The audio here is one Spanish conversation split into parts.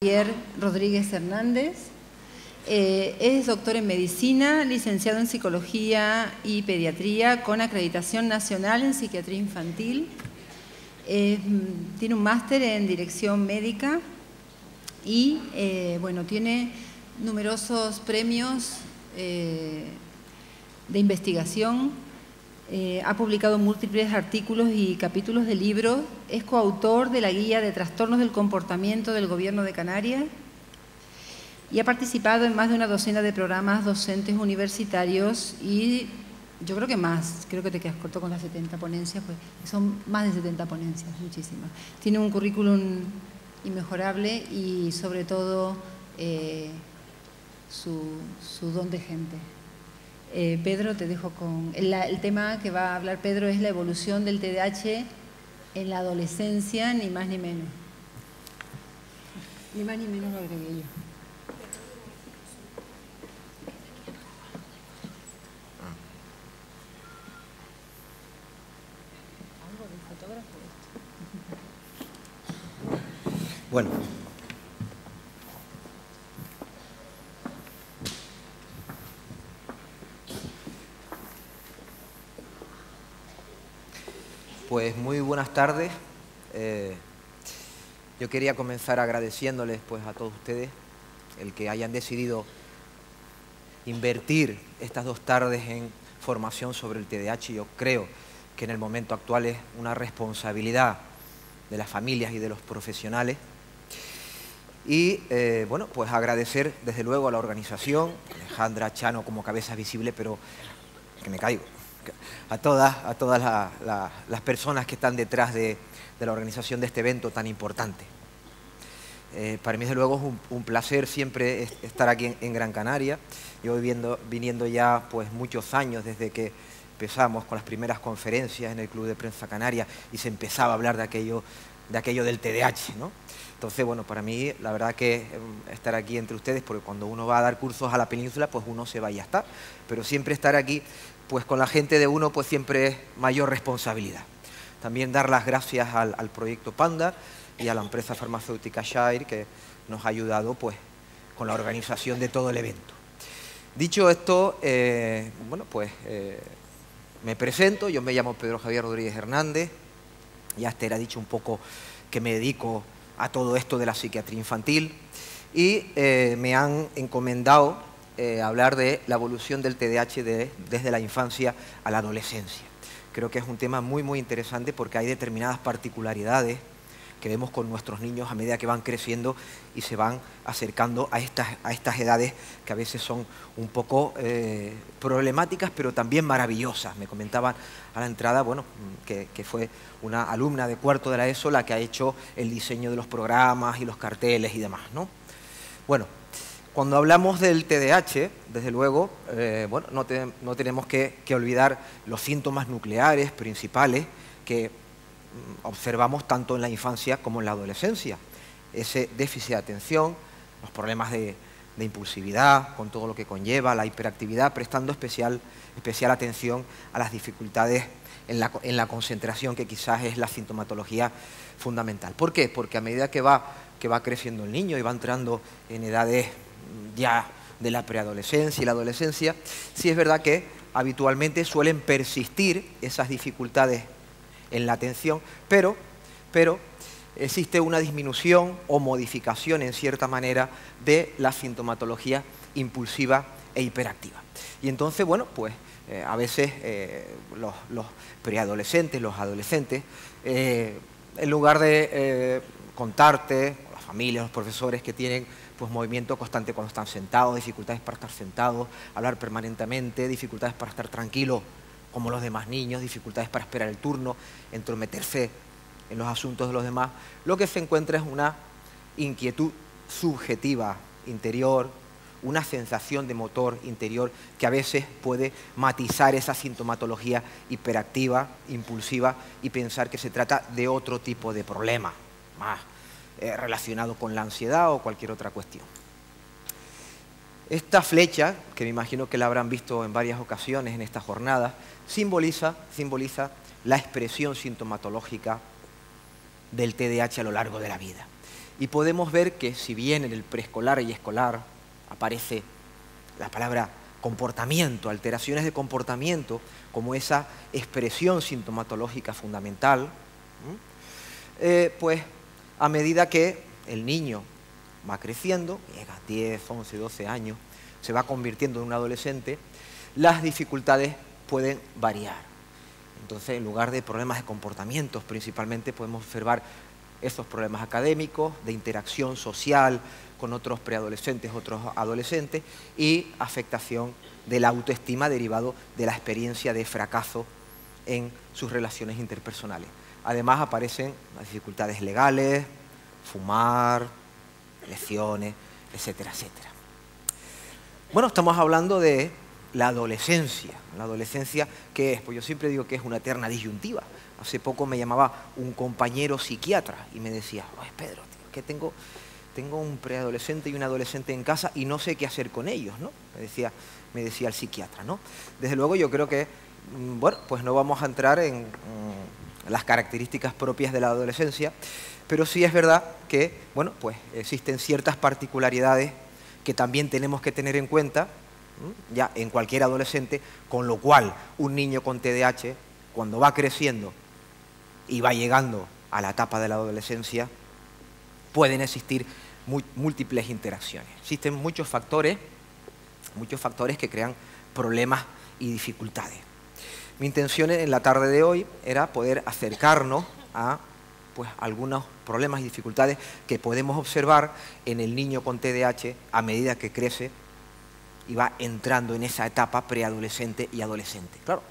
Javier Rodríguez Hernández. Es doctor en Medicina, licenciado en Psicología y Pediatría con acreditación nacional en Psiquiatría Infantil. Tiene un máster en Dirección Médica y bueno, tiene numerosos premios de investigación. Ha publicado múltiples artículos y capítulos de libros. Es coautor de la Guía de Trastornos del Comportamiento del Gobierno de Canarias y ha participado en más de una docena de programas docentes universitarios y yo creo que más, creo que te quedas corto con las 70 ponencias, pues son más de 70 ponencias, muchísimas. Tiene un currículum inmejorable y sobre todo su don de gente. Pedro, te dejo con... El tema que va a hablar Pedro es la evolución del TDAH en la adolescencia, ni más ni menos. Ni más ni menos lo agregué yo. ¿Algo del fotógrafo? Bueno. Pues muy buenas tardes. Yo quería comenzar agradeciéndoles pues, a todos ustedes el que hayan decidido invertir estas 2 tardes en formación sobre el TDAH. Yo creo que en el momento actual es una responsabilidad de las familias y de los profesionales. Y bueno, pues agradecer desde luego a la organización, Alejandra Chano como cabeza visible, pero que me caigo. A todas las personas que están detrás de la organización de este evento tan importante. Para mí, desde luego, es un placer siempre estar aquí en Gran Canaria. Yo viniendo ya pues, muchos años desde que empezamos con las primeras conferencias en el Club de Prensa Canaria y se empezaba a hablar de aquello del TDAH, ¿no? Entonces, bueno, para mí, la verdad que estar aquí entre ustedes, porque cuando uno va a dar cursos a la península, pues uno se va y ya está. Pero siempre estar aquí pues con la gente de uno pues siempre es mayor responsabilidad. También dar las gracias al proyecto Panda y a la empresa farmacéutica Shire que nos ha ayudado pues con la organización de todo el evento. Dicho esto, bueno pues me presento, yo me llamo Pedro Javier Rodríguez Hernández, ya Esther ha dicho un poco que me dedico a todo esto de la psiquiatría infantil y me han encomendado hablar de la evolución del TDAH desde la infancia a la adolescencia. Creo que es un tema muy, muy interesante porque hay determinadas particularidades que vemos con nuestros niños a medida que van creciendo y se van acercando a estas edades que a veces son un poco problemáticas, pero también maravillosas. Me comentaban a la entrada, bueno, que fue una alumna de cuarto de la ESO la que ha hecho el diseño de los programas y los carteles y demás, ¿no? Bueno, cuando hablamos del TDAH, desde luego, bueno, no tenemos que olvidar los síntomas nucleares principales que observamos tanto en la infancia como en la adolescencia. Ese déficit de atención, los problemas de impulsividad, con todo lo que conlleva, la hiperactividad, prestando especial atención a las dificultades en la concentración, que quizás es la sintomatología fundamental. ¿Por qué? Porque a medida que va creciendo el niño y va entrando en edades ya de la preadolescencia y la adolescencia, sí es verdad que habitualmente suelen persistir esas dificultades en la atención, pero existe una disminución o modificación en cierta manera de la sintomatología impulsiva e hiperactiva. Y entonces, bueno, pues a veces los preadolescentes, los adolescentes, en lugar de contarte, las familias, los profesores que tienen pues movimiento constante cuando están sentados, dificultades para estar sentados, hablar permanentemente, dificultades para estar tranquilos como los demás niños, dificultades para esperar el turno, entrometerse en los asuntos de los demás, lo que se encuentra es una inquietud subjetiva interior, una sensación de motor interior que a veces puede matizar esa sintomatología hiperactiva, impulsiva y pensar que se trata de otro tipo de problema, más relacionado con la ansiedad o cualquier otra cuestión. Esta flecha, que me imagino que la habrán visto en varias ocasiones en esta jornada, simboliza la expresión sintomatológica del TDAH a lo largo de la vida. Y podemos ver que si bien en el preescolar y escolar aparece la palabra comportamiento, alteraciones de comportamiento, como esa expresión sintomatológica fundamental, pues a medida que el niño va creciendo, llega a 10, 11, 12 años, se va convirtiendo en un adolescente, las dificultades pueden variar. Entonces, en lugar de problemas de comportamientos, principalmente podemos observar esos problemas académicos, de interacción social con otros preadolescentes, otros adolescentes, y afectación de la autoestima derivado de la experiencia de fracaso en sus relaciones interpersonales. Además aparecen las dificultades legales, fumar, lesiones, etcétera, etcétera. Bueno, estamos hablando de la adolescencia. La adolescencia, ¿qué es? Pues yo siempre digo que es una eterna disyuntiva. Hace poco me llamaba un compañero psiquiatra y me decía, oye, Pedro, tío, que tengo un preadolescente y un adolescente en casa y no sé qué hacer con ellos, ¿no? Me decía el psiquiatra, ¿no? Desde luego yo creo que, bueno, pues no vamos a entrar en las características propias de la adolescencia, pero sí es verdad que, bueno, pues existen ciertas particularidades que también tenemos que tener en cuenta ya en cualquier adolescente, con lo cual un niño con TDAH, cuando va creciendo y va llegando a la etapa de la adolescencia, pueden existir múltiples interacciones. Existen muchos factores que crean problemas y dificultades. Mi intención en la tarde de hoy era poder acercarnos a pues, algunos problemas y dificultades que podemos observar en el niño con TDAH a medida que crece y va entrando en esa etapa preadolescente y adolescente. Claro,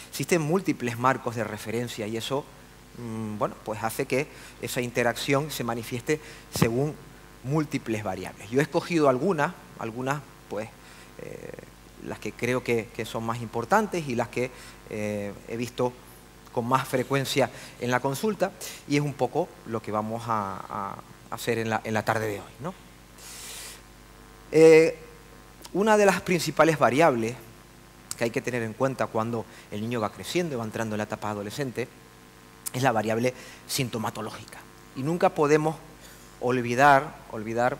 existen múltiples marcos de referencia y eso, bueno, pues hace que esa interacción se manifieste según múltiples variables. Yo he escogido algunas pues, las que creo que son más importantes y las que he visto con más frecuencia en la consulta, y es un poco lo que vamos a hacer en la tarde de hoy, ¿no? Una de las principales variables que hay que tener en cuenta cuando el niño va creciendo y va entrando en la etapa adolescente es la variable sintomatológica. Y nunca podemos olvidar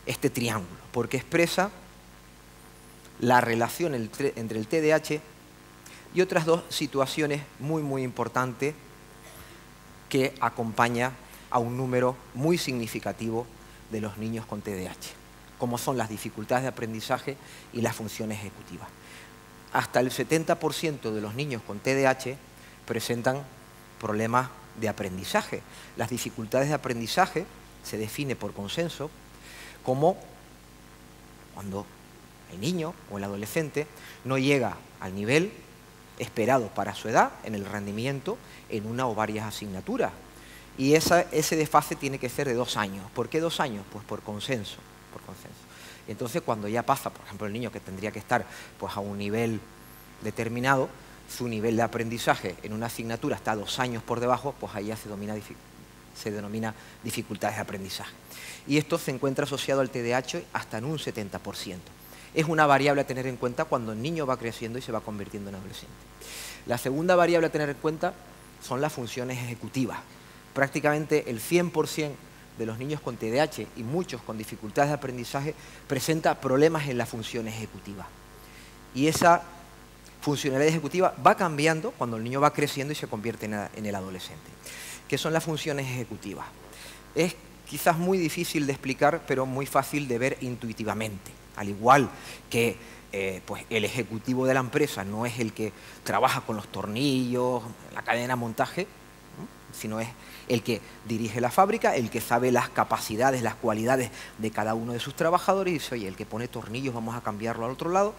este triángulo, porque expresa la relación entre el TDAH y otras dos situaciones muy importantes que acompaña a un número muy significativo de los niños con TDAH, como son las dificultades de aprendizaje y las funciones ejecutivas. Hasta el 70% de los niños con TDAH presentan problemas de aprendizaje. Las dificultades de aprendizaje se define por consenso como cuando el niño o el adolescente no llega al nivel esperado para su edad en el rendimiento en una o varias asignaturas. Y ese desfase tiene que ser de 2 años. ¿Por qué 2 años? Pues por consenso. Y entonces cuando ya pasa, por ejemplo, el niño que tendría que estar pues, a un nivel determinado, su nivel de aprendizaje en una asignatura está 2 años por debajo, pues ahí ya se denomina dificultades de aprendizaje. Y esto se encuentra asociado al TDAH hasta en un 70%. Es una variable a tener en cuenta cuando el niño va creciendo y se va convirtiendo en adolescente. La segunda variable a tener en cuenta son las funciones ejecutivas. Prácticamente el 100% de los niños con TDAH y muchos con dificultades de aprendizaje presenta problemas en la función ejecutiva. Y esa funcionalidad ejecutiva va cambiando cuando el niño va creciendo y se convierte en el adolescente. ¿Qué son las funciones ejecutivas? Es quizás muy difícil de explicar, pero muy fácil de ver intuitivamente. Al igual que pues el ejecutivo de la empresa no es el que trabaja con los tornillos, la cadena de montaje, sino es el que dirige la fábrica, el que sabe las capacidades, las cualidades de cada uno de sus trabajadores y dice, oye, el que pone tornillos vamos a cambiarlo al otro lado,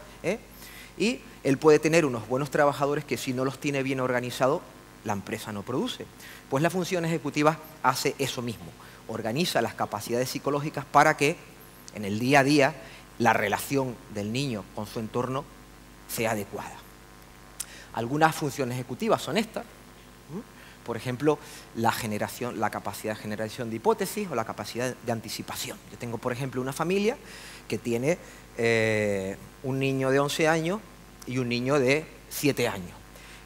y él puede tener unos buenos trabajadores que si no los tiene bien organizados, la empresa no produce. Pues la función ejecutiva hace eso mismo, organiza las capacidades psicológicas para que en el día a día la relación del niño con su entorno sea adecuada. Algunas funciones ejecutivas son estas, por ejemplo, la capacidad de generación de hipótesis o la capacidad de anticipación. Yo tengo, por ejemplo, una familia que tiene un niño de 11 años y un niño de 7 años.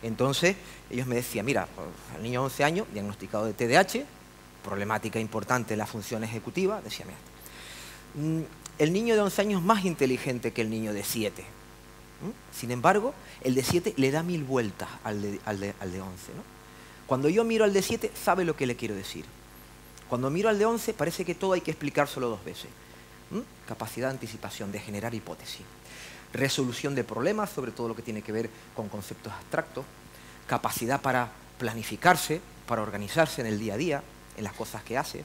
Entonces, ellos me decían, mira, el niño de 11 años, diagnosticado de TDAH, problemática importante en la función ejecutiva, decía, mira, el niño de 11 años es más inteligente que el niño de 7. Sin embargo, el de 7 le da 1000 vueltas al de 11. ¿No? Cuando yo miro al de 7, sabe lo que le quiero decir. Cuando miro al de 11, parece que todo hay que explicárselo 2 veces. Capacidad de anticipación, de generar hipótesis. Resolución de problemas, sobre todo lo que tiene que ver con conceptos abstractos. Capacidad para planificarse, para organizarse en el día a día, en las cosas que hace.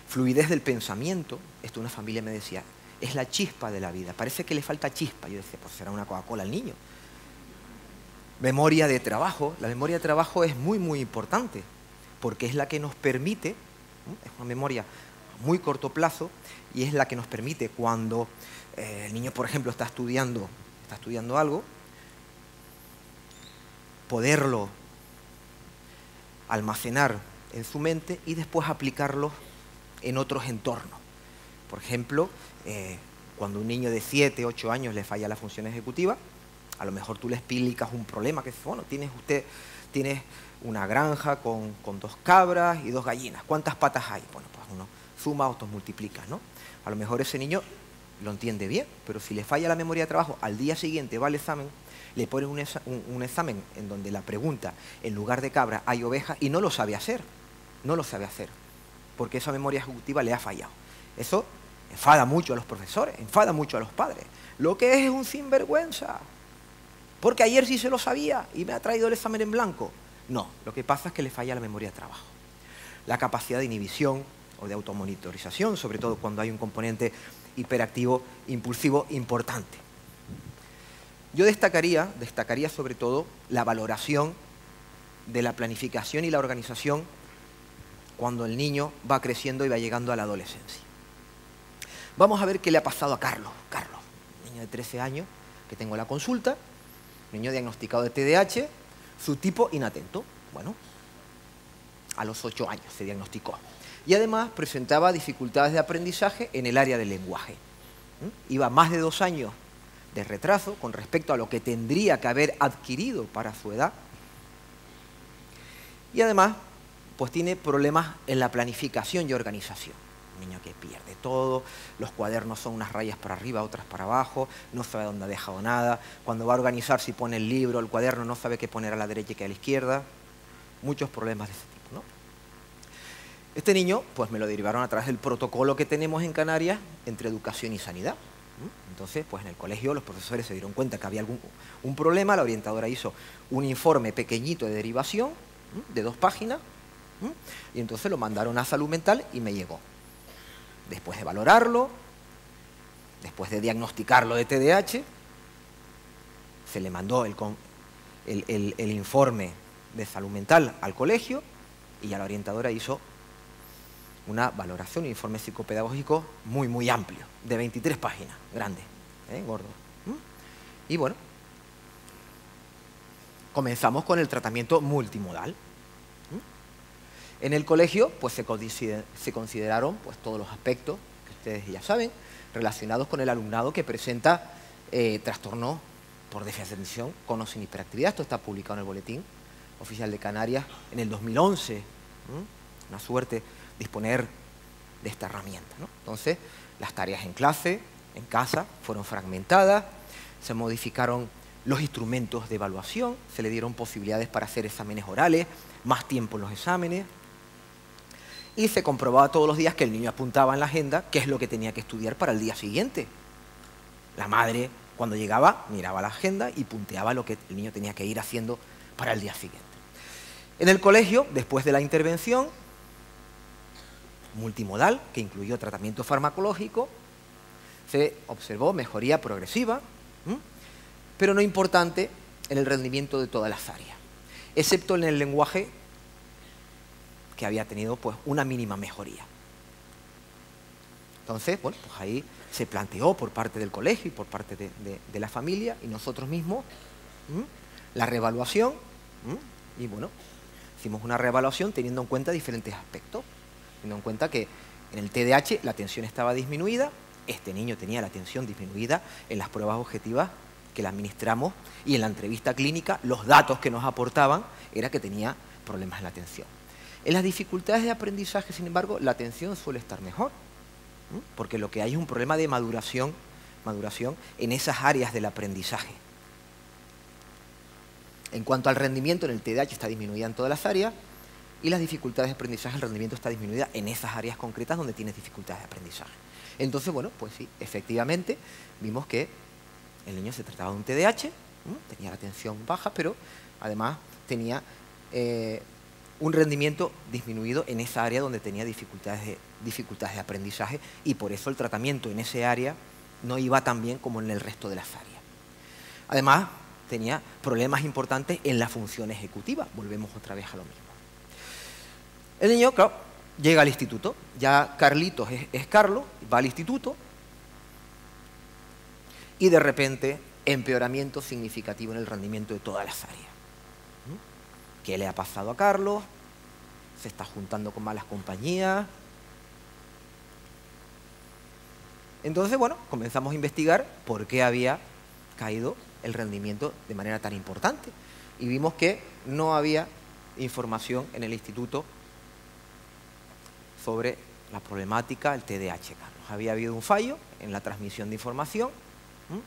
Fluidez del pensamiento. Esto una familia me decía, es la chispa de la vida. Parece que le falta chispa. Yo decía, pues será una Coca-Cola al niño. Memoria de trabajo. La memoria de trabajo es muy, muy importante, porque es la que nos permite, es una memoria a muy corto plazo, y es la que nos permite cuando el niño, por ejemplo, está estudiando algo, poderlo almacenar en su mente y después aplicarlo en otros entornos. Por ejemplo, cuando a un niño de 7, 8 años le falla la función ejecutiva, a lo mejor tú le explicas un problema, que es, bueno, tienes una granja con 2 cabras y 2 gallinas. ¿Cuántas patas hay? Bueno, pues uno suma, otros multiplica, ¿no? A lo mejor ese niño lo entiende bien, pero si le falla la memoria de trabajo, al día siguiente va al examen, le ponen un examen en donde la pregunta, en lugar de cabra hay oveja, y no lo sabe hacer, porque esa memoria ejecutiva le ha fallado. Eso enfada mucho a los profesores, enfada mucho a los padres. Lo que es un sinvergüenza, porque ayer sí se lo sabía y me ha traído el examen en blanco. No, lo que pasa es que le falla la memoria de trabajo. La capacidad de inhibición o de automonitorización, sobre todo cuando hay un componente hiperactivo impulsivo importante. Yo destacaría sobre todo la valoración de la planificación y la organización cuando el niño va creciendo y va llegando a la adolescencia. Vamos a ver qué le ha pasado a Carlos. Carlos, un niño de 13 años que tengo en la consulta, niño diagnosticado de TDAH, su tipo inatento. Bueno, a los 8 años se diagnosticó. Y además presentaba dificultades de aprendizaje en el área del lenguaje. Iba más de 2 años de retraso con respecto a lo que tendría que haber adquirido para su edad. Y además, pues tiene problemas en la planificación y organización. Un niño que pierde todo, los cuadernos son unas rayas para arriba, otras para abajo, no sabe dónde ha dejado nada. Cuando va a organizar, si pone el libro, el cuaderno, no sabe qué poner a la derecha y qué a la izquierda. Muchos problemas de ese tipo, ¿no? Este niño, pues me lo derivaron a través del protocolo que tenemos en Canarias entre educación y sanidad. Entonces, pues en el colegio los profesores se dieron cuenta que había un problema, la orientadora hizo un informe pequeñito de derivación, de 2 páginas, y entonces lo mandaron a salud mental y me llegó. Después de valorarlo, después de diagnosticarlo de TDAH, se le mandó el informe de salud mental al colegio y ya la orientadora hizo una valoración, un informe psicopedagógico muy, muy amplio, de 23 páginas, grande, gordo. Y bueno, comenzamos con el tratamiento multimodal. En el colegio, pues se consideraron pues, todos los aspectos, que ustedes ya saben, relacionados con el alumnado que presenta trastorno por déficit de atención con o sin hiperactividad. Esto está publicado en el Boletín Oficial de Canarias en el 2011. Una suerte disponer de esta herramienta, ¿no? Entonces, las tareas en clase, en casa, fueron fragmentadas, se modificaron los instrumentos de evaluación, se le dieron posibilidades para hacer exámenes orales, más tiempo en los exámenes, y se comprobaba todos los días que el niño apuntaba en la agenda qué es lo que tenía que estudiar para el día siguiente. La madre, cuando llegaba, miraba la agenda y punteaba lo que el niño tenía que ir haciendo para el día siguiente. En el colegio, después de la intervención multimodal, que incluyó tratamiento farmacológico, se observó mejoría progresiva, pero no importante en el rendimiento de todas las áreas, excepto en el lenguaje, que había tenido pues, una mínima mejoría. Entonces, bueno, pues ahí se planteó por parte del colegio y por parte de la familia y nosotros mismos la reevaluación, y bueno, hicimos una reevaluación teniendo en cuenta diferentes aspectos, teniendo en cuenta que en el TDAH la atención estaba disminuida, este niño tenía la atención disminuida en las pruebas objetivas que le administramos y en la entrevista clínica los datos que nos aportaban era que tenía problemas en la atención. En las dificultades de aprendizaje, sin embargo, la atención suele estar mejor, porque lo que hay es un problema de maduración en esas áreas del aprendizaje. En cuanto al rendimiento, en el TDAH está disminuida en todas las áreas, y las dificultades de aprendizaje, el rendimiento está disminuida en esas áreas concretas donde tienes dificultades de aprendizaje. Entonces, bueno, pues sí, efectivamente, vimos que el niño se trataba de un TDAH, tenía la atención baja, pero además tenía un rendimiento disminuido en esa área donde tenía dificultades de aprendizaje, y por eso el tratamiento en ese área no iba tan bien como en el resto de las áreas. Además, tenía problemas importantes en la función ejecutiva. Volvemos otra vez a lo mismo. El niño, claro, llega al instituto. Ya Carlitos es Carlos, va al instituto y de repente empeoramiento significativo en el rendimiento de todas las áreas. ¿Qué le ha pasado a Carlos? Se está juntando con malas compañías. Entonces, bueno, comenzamos a investigar por qué había caído el rendimiento de manera tan importante. Y vimos que no había información en el instituto sobre la problemática del TDAH, Carlos. Había habido un fallo en la transmisión de información,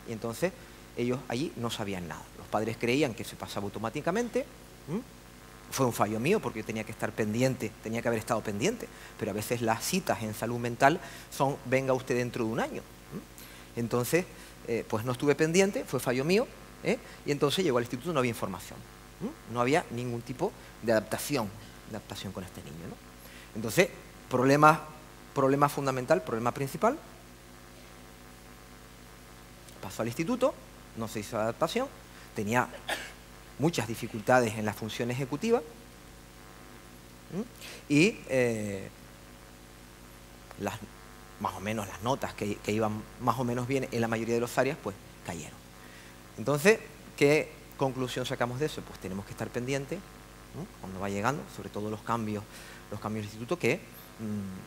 y entonces ellos allí no sabían nada. Los padres creían que se pasaba automáticamente. Fue un fallo mío porque yo tenía que estar pendiente, tenía que haber estado pendiente, pero a veces las citas en salud mental son venga usted dentro de un año. Entonces, pues no estuve pendiente, fue fallo mío, y entonces llegó al instituto y no había información. No había ningún tipo de adaptación con este niño, ¿no? Entonces, problema fundamental, problema principal. Pasó al instituto, no se hizo adaptación, tenía muchas dificultades en la función ejecutiva y más o menos las notas que iban más o menos bien en la mayoría de las áreas, pues cayeron. Entonces, ¿qué conclusión sacamos de eso? Pues tenemos que estar pendientes cuando va llegando, sobre todo los cambios del instituto, que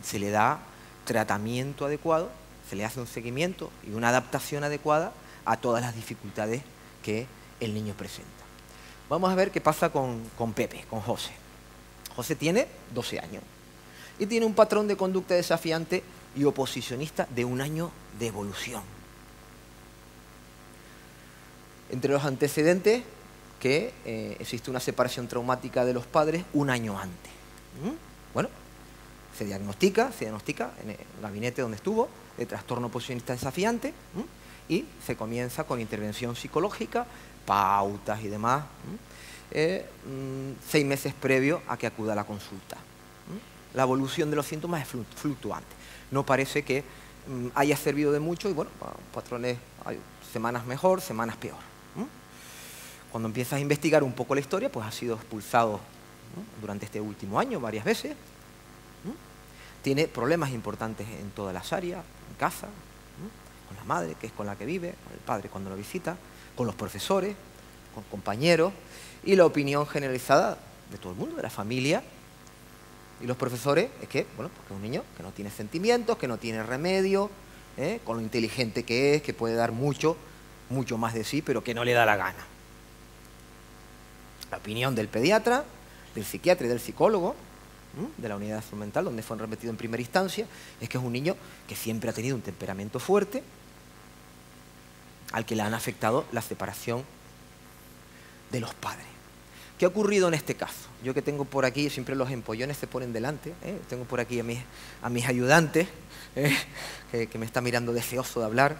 se le da tratamiento adecuado, se le hace un seguimiento y una adaptación adecuada a todas las dificultades que el niño presenta. Vamos a ver qué pasa con Pepe, con José. José tiene 12 años y tiene un patrón de conducta desafiante y oposicionista de 1 año de evolución. Entre los antecedentes, que existe una separación traumática de los padres 1 año antes. Bueno, se diagnostica en el gabinete donde estuvo de trastorno oposicionista desafiante, y se comienza con intervención psicológica, pautas y demás, 6 meses previo a que acuda a la consulta. La evolución de los síntomas es fluctuante. No parece que haya servido de mucho y, bueno, patrones, hay semanas mejor, semanas peor. Cuando empiezas a investigar un poco la historia, pues ha sido expulsado durante este último año varias veces. Tiene problemas importantes en todas las áreas, en casa, con la madre, que es con la que vive, con el padre cuando lo visita, con los profesores, con compañeros, y la opinión generalizada de todo el mundo, de la familia y los profesores, es que, bueno, porque es un niño que no tiene sentimientos, que no tiene remedio, con lo inteligente que es, que puede dar mucho más de sí, pero que no le da la gana. La opinión del pediatra, del psiquiatra y del psicólogo, de la unidad de salud mental, donde fue remitido en primera instancia, es que es un niño que siempre ha tenido un temperamento fuerte, al que le han afectado la separación de los padres. ¿Qué ha ocurrido en este caso? Yo que tengo por aquí, siempre los empollones se ponen delante, tengo por aquí a mis ayudantes, que me está mirando deseoso de hablar.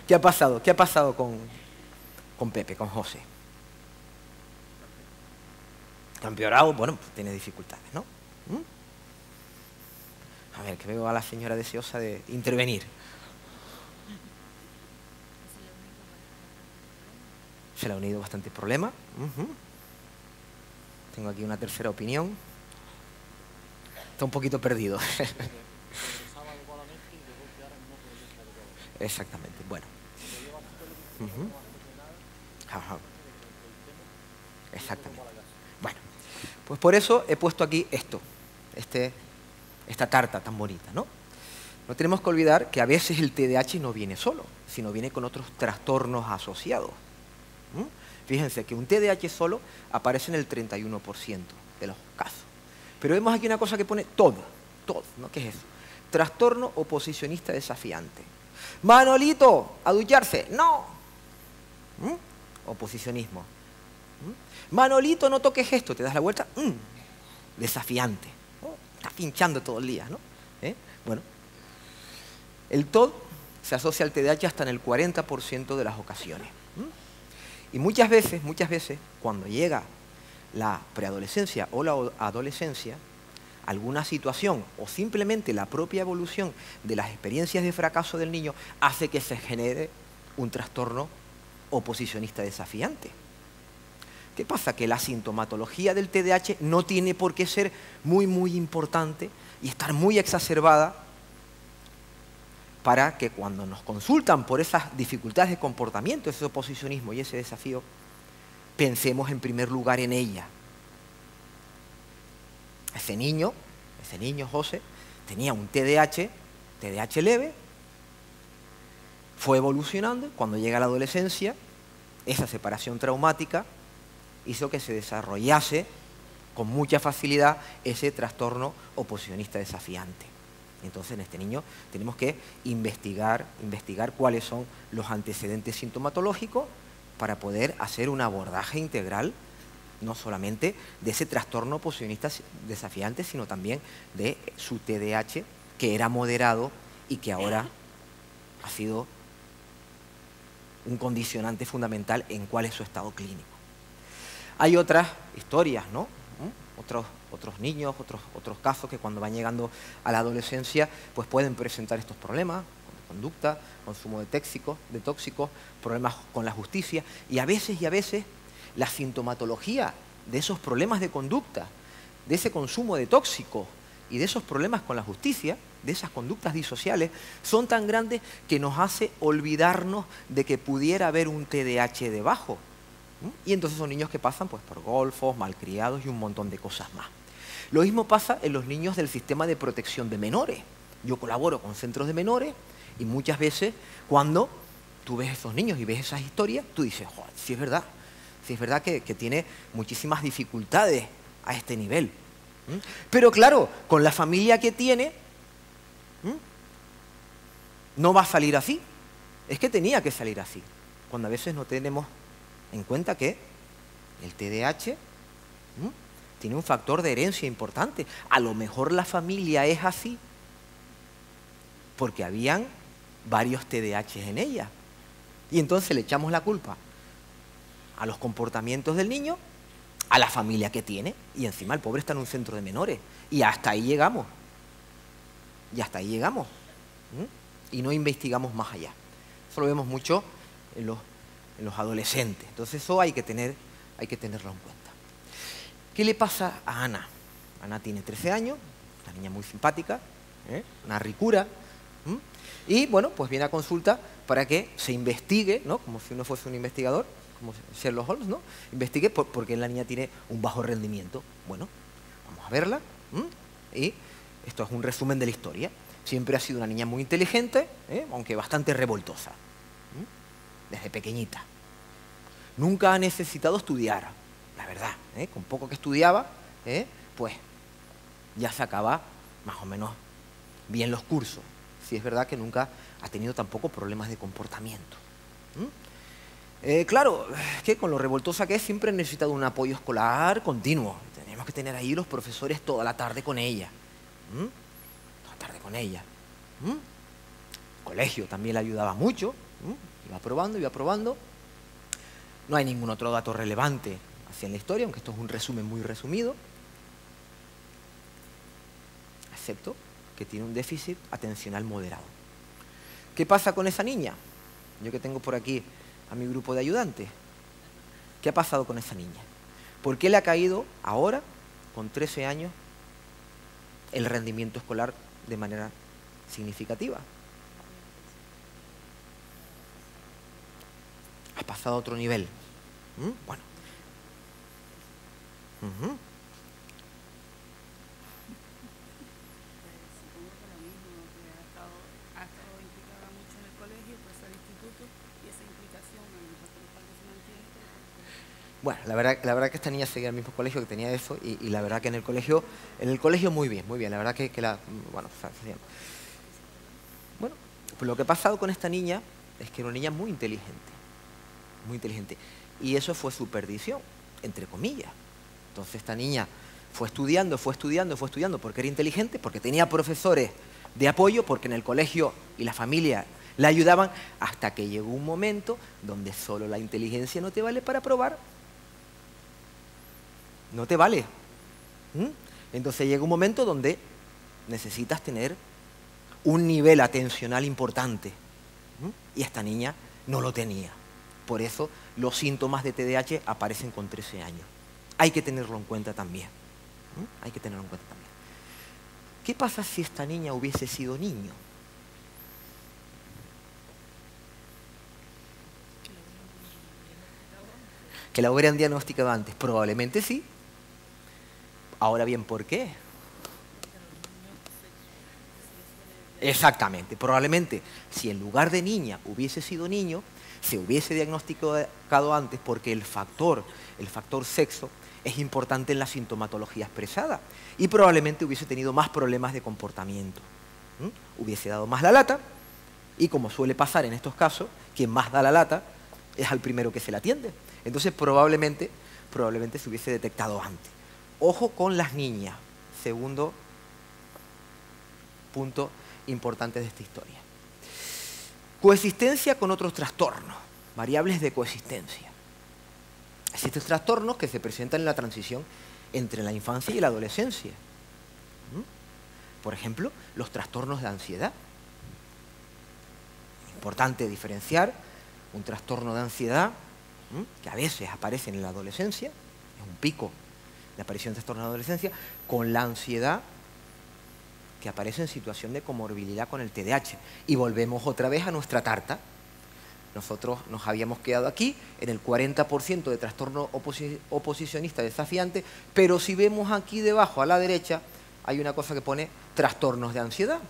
¿Qué ha pasado? ¿Qué ha pasado con Pepe, con José? ¿Ha empeorado? Bueno, pues tiene dificultades, ¿no? A ver, que veo a la señora deseosa de intervenir. Se le ha unido bastante problema. Tengo aquí una tercera opinión. Está un poquito perdido. Exactamente, bueno. Exactamente. Bueno, pues por eso he puesto aquí esta tarta tan bonita, ¿no? No tenemos que olvidar que a veces el TDAH no viene solo, sino viene con otros trastornos asociados. Fíjense que un TDAH solo aparece en el 31% de los casos. Pero vemos aquí una cosa que pone todo, ¿no? ¿Qué es eso? Trastorno oposicionista desafiante. Manolito, a ducharse, no. Oposicionismo. Manolito, no toques esto, te das la vuelta, desafiante. Está pinchando todo el día, ¿no? Bueno, el TOD se asocia al TDAH hasta en el 40% de las ocasiones. Y muchas veces, cuando llega la preadolescencia o la adolescencia, alguna situación o simplemente la propia evolución de las experiencias de fracaso del niño hace que se genere un trastorno oposicionista desafiante. ¿Qué pasa? Que la sintomatología del TDAH no tiene por qué ser muy importante y estar muy exacerbada para que cuando nos consultan por esas dificultades de comportamiento, ese oposicionismo y ese desafío, pensemos en primer lugar en ella. Ese niño, José, tenía un TDAH leve, fue evolucionando, cuando llega la adolescencia, esa separación traumática hizo que se desarrollase con mucha facilidad ese trastorno oposicionista desafiante. Entonces, en este niño tenemos que investigar cuáles son los antecedentes sintomatológicos para poder hacer un abordaje integral, no solamente de ese trastorno oposicionista desafiante, sino también de su TDAH, que era moderado y que ahora ha sido un condicionante fundamental en cuál es su estado clínico. Hay otras historias, ¿no? Otros niños, otros casos que cuando van llegando a la adolescencia pues pueden presentar estos problemas de conducta, consumo de tóxicos, problemas con la justicia y a veces la sintomatología de esos problemas de conducta, de ese consumo de tóxicos y de esos problemas con la justicia, de esas conductas disociales, son tan grandes que nos hace olvidarnos de que pudiera haber un TDAH debajo. Y entonces son niños que pasan pues, por golfos, malcriados y un montón de cosas más. Lo mismo pasa en los niños del sistema de protección de menores. Yo colaboro con centros de menores y muchas veces cuando tú ves esos niños y ves esas historias, tú dices, joder, sí es verdad que tiene muchísimas dificultades a este nivel. Pero claro, con la familia que tiene, no va a salir así. Es que tenía que salir así. Cuando a veces no tenemos en cuenta que el TDAH tiene un factor de herencia importante. A lo mejor la familia es así porque habían varios TDAH en ella. Y entonces le echamos la culpa a los comportamientos del niño, a la familia que tiene, y encima el pobre está en un centro de menores. Y hasta ahí llegamos. Y no investigamos más allá. Eso lo vemos mucho en los adolescentes. Entonces eso hay que tenerlo en cuenta. ¿Qué le pasa a Ana? Ana tiene 13 años, una niña muy simpática, una ricura, y bueno, pues viene a consulta para que se investigue, ¿no? Como si uno fuese un investigador, como Sherlock Holmes, ¿no? Investigue por qué la niña tiene un bajo rendimiento. Bueno, vamos a verla, y esto es un resumen de la historia. Siempre ha sido una niña muy inteligente, aunque bastante revoltosa, desde pequeñita. Nunca ha necesitado estudiar, la verdad. Con poco que estudiaba, pues ya sacaba más o menos bien los cursos. Sí es verdad que nunca ha tenido tampoco problemas de comportamiento. Claro, que con lo revoltosa que es, siempre ha necesitado un apoyo escolar continuo. Tenemos que tener ahí los profesores toda la tarde con ella. Toda la tarde con ella. El colegio también le ayudaba mucho. Iba probando. No hay ningún otro dato relevante hacia la historia, aunque esto es un resumen muy resumido. Excepto que tiene un déficit atencional moderado. ¿Qué pasa con esa niña? Yo que tengo por aquí a mi grupo de ayudantes. ¿Qué ha pasado con esa niña? ¿Por qué le ha caído ahora, con 13 años, el rendimiento escolar de manera significativa? Ha pasado a otro nivel. Bueno. Bueno, la verdad que esta niña seguía en el mismo colegio, que tenía eso, y la verdad que en el colegio muy bien, muy bien. La verdad bueno, bueno, pues lo que ha pasado con esta niña es que era una niña muy inteligente, muy inteligente. Y eso fue su perdición, entre comillas. Entonces esta niña fue estudiando, porque era inteligente, porque tenía profesores de apoyo, porque en el colegio y la familia la ayudaban, hasta que llegó un momento donde solo la inteligencia no te vale para aprobar. No te vale. Entonces llega un momento donde necesitas tener un nivel atencional importante. Y esta niña no lo tenía. Por eso los síntomas de TDAH aparecen con 13 años. Hay que tenerlo en cuenta también. Hay que tenerlo en cuenta también. ¿Qué pasa si esta niña hubiese sido niño? ¿Que la hubieran diagnosticado antes? Probablemente sí. Ahora bien, ¿por qué? Exactamente. Probablemente, si en lugar de niña hubiese sido niño, se hubiese diagnosticado antes, porque el factor sexo es importante en la sintomatología expresada, y probablemente hubiese tenido más problemas de comportamiento. Hubiese dado más la lata, y como suele pasar en estos casos, quien más da la lata es al primero que se le atiende. Entonces probablemente se hubiese detectado antes. Ojo con las niñas. Segundo punto importante de esta historia. Coexistencia con otros trastornos, variables de coexistencia. Existen trastornos que se presentan en la transición entre la infancia y la adolescencia. Por ejemplo, los trastornos de ansiedad. Importante diferenciar un trastorno de ansiedad, que a veces aparece en la adolescencia, es un pico de aparición de trastorno en la adolescencia, con la ansiedad que aparece en situación de comorbilidad con el TDAH. Y volvemos otra vez a nuestra tarta. Nosotros nos habíamos quedado aquí en el 40% de trastorno oposicionista desafiante, pero si vemos aquí debajo a la derecha, hay una cosa que pone trastornos de ansiedad.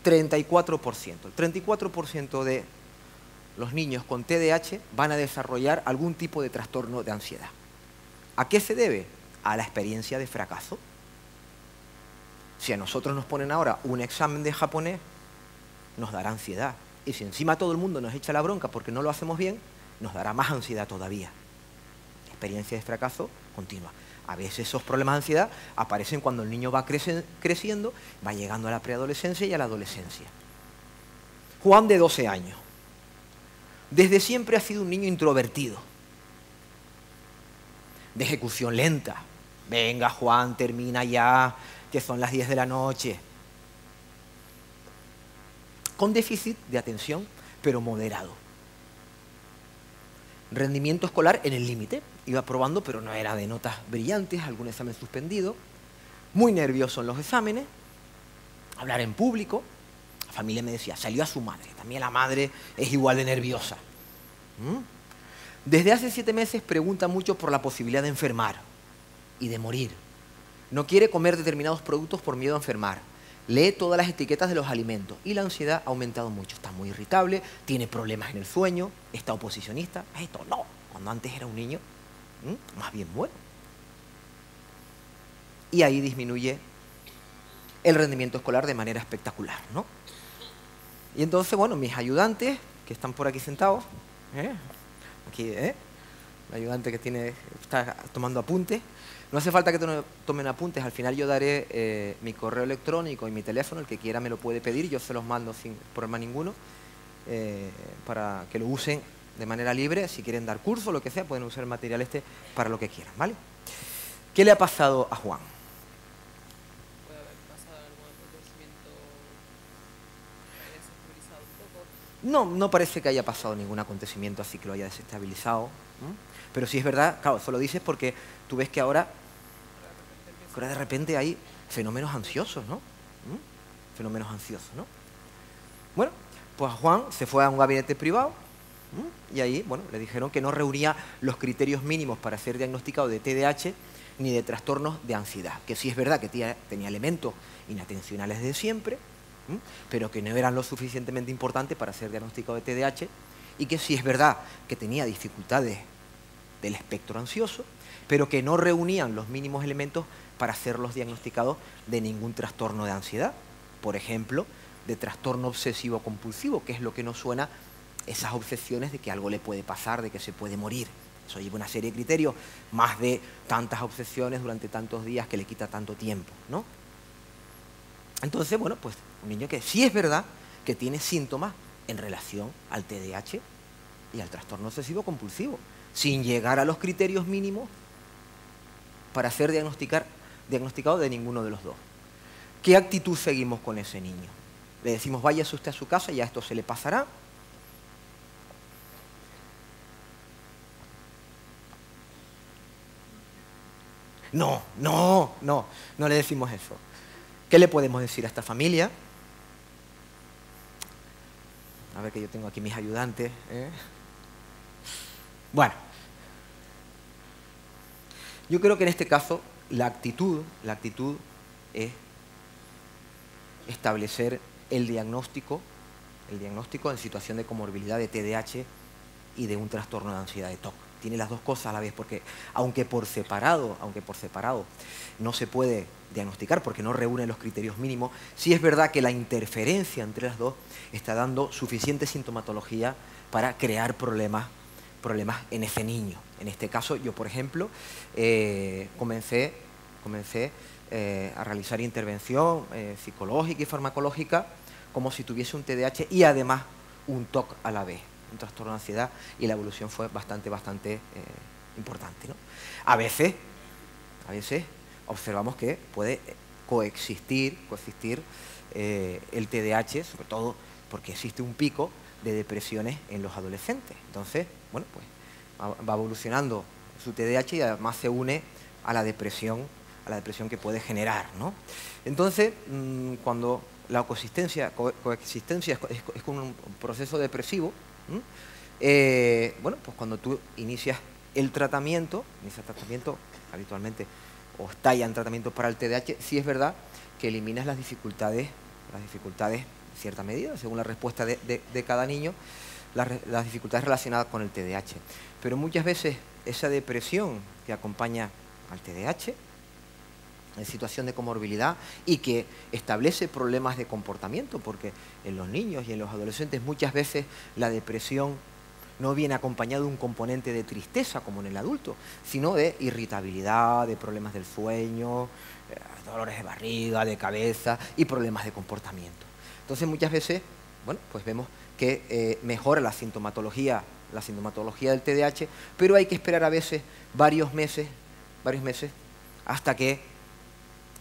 34%. El 34% de los niños con TDAH van a desarrollar algún tipo de trastorno de ansiedad. ¿A qué se debe? A la experiencia de fracaso. Si a nosotros nos ponen ahora un examen de japonés, nos dará ansiedad. Y si encima todo el mundo nos echa la bronca porque no lo hacemos bien, nos dará más ansiedad todavía. Experiencia de fracaso continua. A veces esos problemas de ansiedad aparecen cuando el niño va creciendo, va llegando a la preadolescencia y a la adolescencia. Juan, de 12 años. Desde siempre ha sido un niño introvertido, de ejecución lenta. Venga, Juan, termina ya, que son las 10 de la noche. Con déficit de atención, pero moderado. Rendimiento escolar en el límite. Iba probando, pero no era de notas brillantes, algún examen suspendido. Muy nervioso en los exámenes. Hablar en público. La familia me decía, salió a su madre. También la madre es igual de nerviosa. Desde hace 7 meses pregunta mucho por la posibilidad de enfermar y de morir. No quiere comer determinados productos por miedo a enfermar. Lee todas las etiquetas de los alimentos y la ansiedad ha aumentado mucho. Está muy irritable, tiene problemas en el sueño, está oposicionista. Esto no, cuando antes era un niño, más bien bueno. Y ahí disminuye el rendimiento escolar de manera espectacular, ¿no? Y entonces, bueno, mis ayudantes, que están por aquí sentados, aquí, el ayudante que está tomando apuntes. No hace falta que tomen apuntes, al final yo daré mi correo electrónico y mi teléfono, el que quiera me lo puede pedir, yo se los mando sin problema ninguno, para que lo usen de manera libre. Si quieren dar curso o lo que sea, pueden usar el material para lo que quieran, ¿vale? ¿Qué le ha pasado a Juan? ¿Puede haber pasado algún acontecimiento que haya desestabilizado un poco? No parece que haya pasado ningún acontecimiento así que lo haya desestabilizado. Pero sí es verdad, claro, eso lo dices porque tú ves que ahora de repente hay fenómenos ansiosos, ¿no? Fenómenos ansiosos, ¿no? Bueno, pues Juan se fue a un gabinete privado y ahí, bueno, le dijeron que no reunía los criterios mínimos para ser diagnosticado de TDAH ni de trastornos de ansiedad. Que sí es verdad que tenía elementos inatencionales de siempre, pero que no eran lo suficientemente importantes para ser diagnosticado de TDAH, y que sí es verdad que tenía dificultades del espectro ansioso, pero que no reunían los mínimos elementos para hacerlos diagnosticados de ningún trastorno de ansiedad. Por ejemplo, de trastorno obsesivo-compulsivo, que es lo que nos suena esas obsesiones de que algo le puede pasar, de que se puede morir. Eso lleva una serie de criterios, más de tantas obsesiones durante tantos días que le quita tanto tiempo, ¿no? Entonces, bueno, pues un niño que sí es verdad que tiene síntomas en relación al TDAH y al trastorno obsesivo-compulsivo, sin llegar a los criterios mínimos para ser diagnosticado de ninguno de los dos. ¿Qué actitud seguimos con ese niño? Le decimos, váyase usted a su casa, ya esto se le pasará. No le decimos eso. ¿Qué le podemos decir a esta familia? A ver, que yo tengo aquí mis ayudantes, ¿eh? Bueno, yo creo que en este caso la actitud es establecer el diagnóstico en situación de comorbilidad de TDAH y de un trastorno de ansiedad de TOC. Tiene las dos cosas a la vez, porque aunque por separado no se puede diagnosticar porque no reúne los criterios mínimos, sí es verdad que la interferencia entre las dos está dando suficiente sintomatología para crear problemas en ese niño. En este caso, yo, por ejemplo, comencé a realizar intervención psicológica y farmacológica como si tuviese un TDAH y además un TOC a la vez, un trastorno de ansiedad, y la evolución fue bastante importante, ¿no? A veces observamos que puede coexistir el TDAH, sobre todo porque existe un pico de depresiones en los adolescentes. Entonces, bueno, pues va evolucionando su TDAH y además se une a la depresión que puede generar, ¿no? Entonces, cuando la coexistencia es con un proceso depresivo, bueno, pues cuando tú inicias tratamiento habitualmente, o está ya en tratamiento para el TDAH, sí es verdad que eliminas las dificultades en cierta medida, según la respuesta de cada niño, las dificultades relacionadas con el TDAH. Pero muchas veces esa depresión que acompaña al TDAH, en situación de comorbilidad, y que establece problemas de comportamiento, porque en los niños y en los adolescentes muchas veces la depresión no viene acompañado de un componente de tristeza como en el adulto, sino de irritabilidad, de problemas del sueño, dolores de barriga, de cabeza y problemas de comportamiento. Entonces muchas veces, bueno, pues vemos que mejora la sintomatología del TDAH, pero hay que esperar a veces varios meses hasta que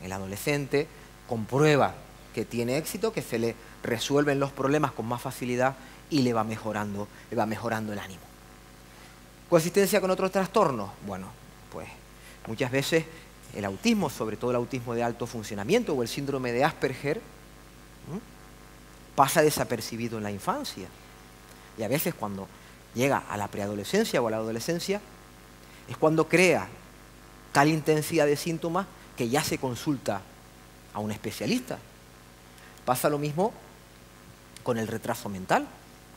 el adolescente comprueba que tiene éxito, que se le resuelven los problemas con más facilidad y le va mejorando el ánimo. ¿Coexistencia con otros trastornos? Bueno, pues muchas veces el autismo, sobre todo el autismo de alto funcionamiento o el síndrome de Asperger, pasa desapercibido en la infancia. Y a veces cuando llega a la preadolescencia o a la adolescencia es cuando crea tal intensidad de síntomas que ya se consulta a un especialista. Pasa lo mismo con el retraso mental,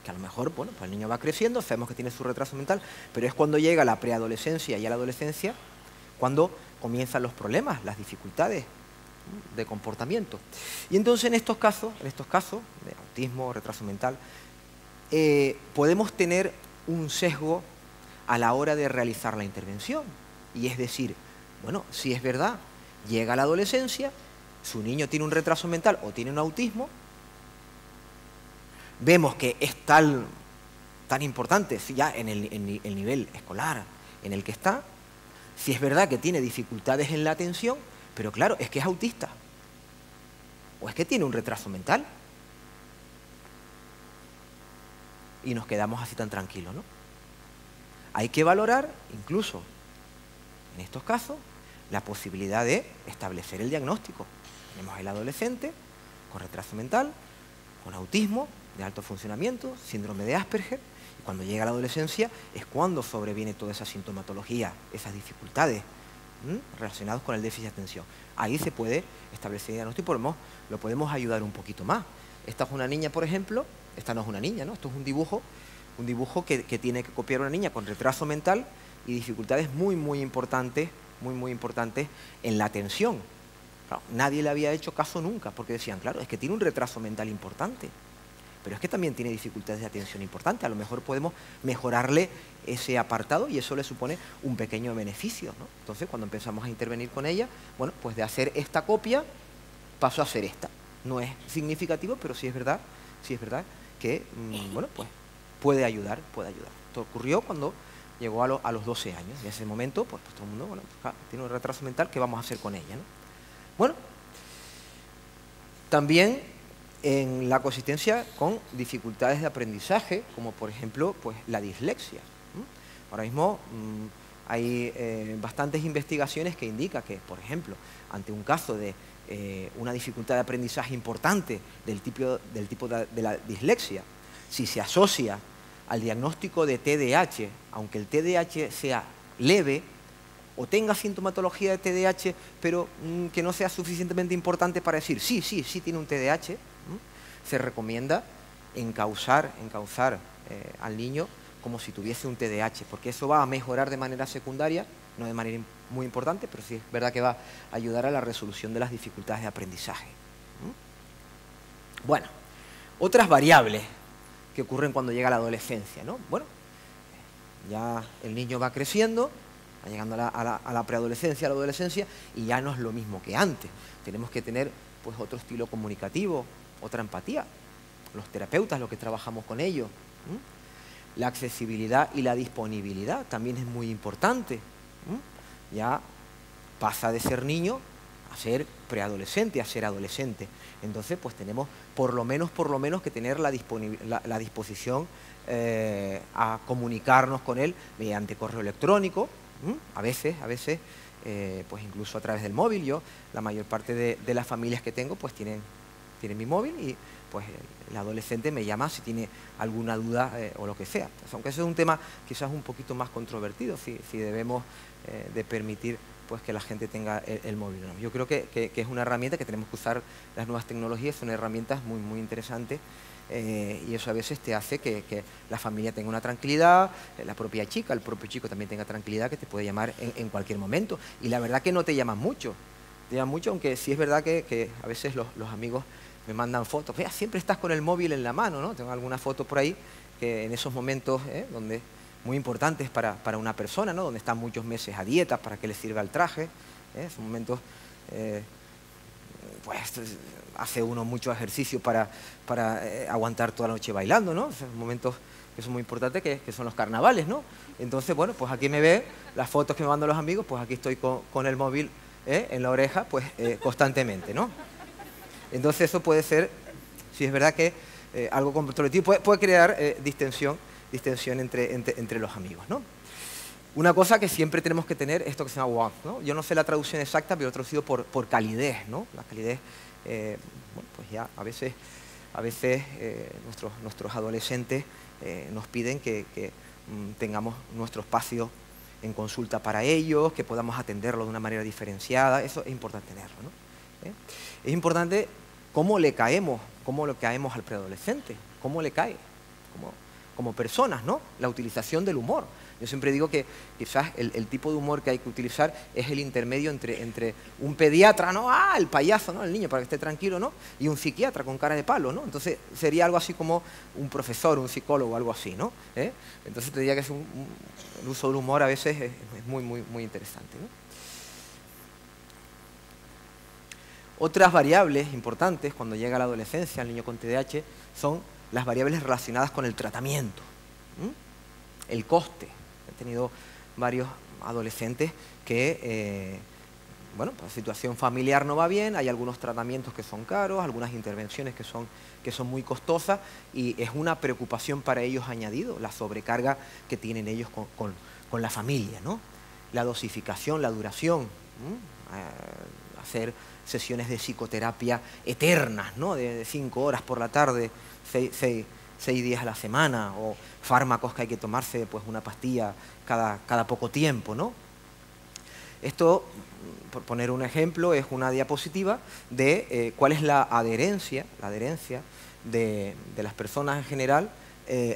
que a lo mejor, bueno, pues el niño va creciendo, sabemos que tiene su retraso mental, pero es cuando llega a la preadolescencia y a la adolescencia cuando comienzan los problemas, las dificultades de comportamiento. Y entonces en estos casos de autismo, retraso mental, podemos tener un sesgo a la hora de realizar la intervención. Y es decir, bueno, si es verdad, llega a la adolescencia, su niño tiene un retraso mental o tiene un autismo, vemos que es tan importante, si ya en el nivel escolar en el que está, si es verdad que tiene dificultades en la atención, pero claro, es que es autista, o es que tiene un retraso mental, y nos quedamos así tan tranquilos, ¿no? Hay que valorar, incluso en estos casos, la posibilidad de establecer el diagnóstico. Tenemos el adolescente con retraso mental, con autismo de alto funcionamiento, síndrome de Asperger, y cuando llega a la adolescencia es cuando sobreviene toda esa sintomatología, esas dificultades relacionadas con el déficit de atención. Ahí se puede establecer el diagnóstico y lo podemos ayudar un poquito más. Esta es una niña, por ejemplo, esta no es una niña, ¿no? Esto es un dibujo que tiene que copiar una niña con retraso mental, y dificultades muy importantes en la atención. Claro, nadie le había hecho caso nunca, porque decían, claro, es que tiene un retraso mental importante, pero es que también tiene dificultades de atención importantes. A lo mejor podemos mejorarle ese apartado y eso le supone un pequeño beneficio, ¿no? Entonces, cuando empezamos a intervenir con ella, bueno, pues de hacer esta copia, paso a hacer esta. No es significativo, pero sí es verdad que, bueno, pues puede ayudar. Esto ocurrió cuando llegó a los 12 años. En ese momento, pues todo el mundo, bueno, pues, tiene un retraso mental, ¿qué vamos a hacer con ella, ¿no? Bueno, también en la consistencia con dificultades de aprendizaje, como por ejemplo, pues la dislexia. Ahora mismo hay bastantes investigaciones que indican que, por ejemplo, ante un caso de una dificultad de aprendizaje importante del tipo de la dislexia, si se asocia al diagnóstico de TDAH, aunque el TDAH sea leve o tenga sintomatología de TDAH, pero que no sea suficientemente importante para decir, sí tiene un TDAH, se recomienda encauzar al niño como si tuviese un TDAH, porque eso va a mejorar de manera secundaria, no de manera muy importante, pero sí es verdad que va a ayudar a la resolución de las dificultades de aprendizaje. Bueno, otras variables que ocurren cuando llega la adolescencia, ¿no? Bueno, ya el niño va creciendo, va llegando a la preadolescencia, a la adolescencia, y ya no es lo mismo que antes. Tenemos que tener pues otro estilo comunicativo, otra empatía. Los terapeutas, los que trabajamos con ellos. La accesibilidad y la disponibilidad también es muy importante. Ya pasa de ser niño a ser preadolescente, a ser adolescente. Entonces, pues tenemos por lo menos que tener la disposición a comunicarnos con él mediante correo electrónico. A veces, pues incluso a través del móvil. Yo, la mayor parte de las familias que tengo, pues tienen mi móvil y pues el adolescente me llama si tiene alguna duda o lo que sea. Pues, aunque eso es un tema quizás un poquito más controvertido, si debemos de permitir pues que la gente tenga el móvil, ¿no? Yo creo que es una herramienta que tenemos que usar. Las nuevas tecnologías son herramientas muy interesantes. Y eso a veces te hace que la familia tenga una tranquilidad, la propia chica, el propio chico también tenga tranquilidad, que te puede llamar en cualquier momento. Y la verdad que no te llaman mucho, aunque sí es verdad que a veces los amigos me mandan fotos. Vea, siempre estás con el móvil en la mano, ¿no? Tengo alguna foto por ahí que en esos momentos donde muy importantes para una persona, ¿no? Donde están muchos meses a dieta para que le sirva el traje. Son momentos... pues hace uno mucho ejercicio para aguantar toda la noche bailando, ¿no? Son momentos que son muy importantes, que son los carnavales, ¿no? Entonces, bueno, pues aquí me ve las fotos que me mandan los amigos, pues aquí estoy con el móvil en la oreja, pues constantemente, ¿no? Entonces eso puede ser, si es verdad que algo controvertido, puede crear distensión entre los amigos, ¿no? Una cosa que siempre tenemos que tener, esto que se llama warmth, ¿no? Yo no sé la traducción exacta, pero traducido por calidez, ¿no? La calidez, bueno, pues ya a veces nuestros adolescentes nos piden que tengamos nuestro espacio en consulta para ellos, que podamos atenderlo de una manera diferenciada. Eso es importante tenerlo, ¿no? Es importante cómo le caemos al preadolescente, cómo le cae como personas, ¿no? La utilización del humor. Yo siempre digo que quizás el tipo de humor que hay que utilizar es el intermedio entre un pediatra, ¿no? El payaso, ¿no? El niño, para que esté tranquilo, ¿no? Y un psiquiatra con cara de palo, ¿no? Entonces sería algo así como un profesor, un psicólogo, algo así, ¿no? Entonces te diría que el uso del humor a veces es muy interesante, ¿no? Otras variables importantes cuando llega la adolescencia, el niño con TDAH, son las variables relacionadas con el tratamiento, el coste. He tenido varios adolescentes que, bueno, pues la situación familiar no va bien, hay algunos tratamientos que son caros, algunas intervenciones que son muy costosas, y es una preocupación para ellos añadido, la sobrecarga que tienen ellos con la familia, ¿no? La dosificación, la duración, hacer sesiones de psicoterapia eternas, ¿no? De 5 horas por la tarde, 6 días a la semana, o fármacos que hay que tomarse, pues una pastilla cada poco tiempo, ¿no? Esto, por poner un ejemplo, es una diapositiva de cuál es la adherencia de las personas en general